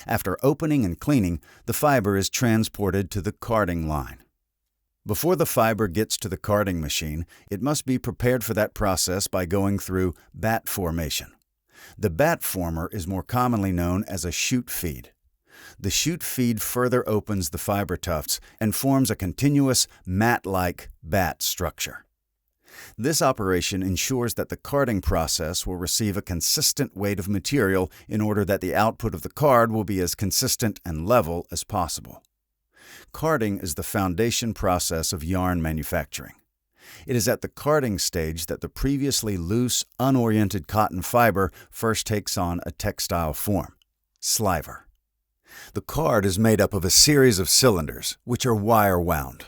After opening and cleaning, the fiber is transported to the carding line. Before the fiber gets to the carding machine, it must be prepared for that process by going through bat formation. The bat former is more commonly known as a chute feed. The chute feed further opens the fiber tufts and forms a continuous, mat-like bat structure. This operation ensures that the carding process will receive a consistent weight of material in order that the output of the card will be as consistent and level as possible. Carding is the foundation process of yarn manufacturing. It is at the carding stage that the previously loose, unoriented cotton fiber first takes on a textile form, sliver. The card is made up of a series of cylinders, which are wire-wound.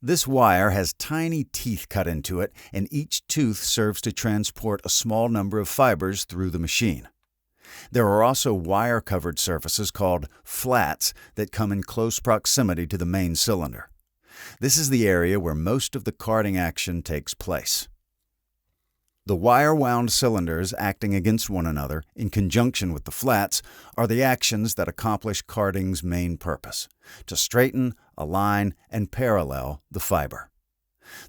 This wire has tiny teeth cut into it, and each tooth serves to transport a small number of fibers through the machine. There are also wire-covered surfaces called flats that come in close proximity to the main cylinder. This is the area where most of the carding action takes place. The wire-wound cylinders acting against one another in conjunction with the flats are the actions that accomplish carding's main purpose: to straighten, align, and parallel the fiber.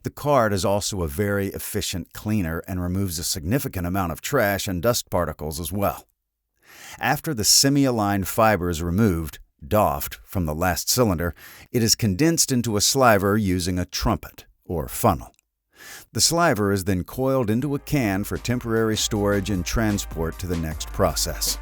The card is also a very efficient cleaner and removes a significant amount of trash and dust particles as well. After the semi-aligned fiber is removed, doffed, from the last cylinder, it is condensed into a sliver using a trumpet, or funnel. The sliver is then coiled into a can for temporary storage and transport to the next process.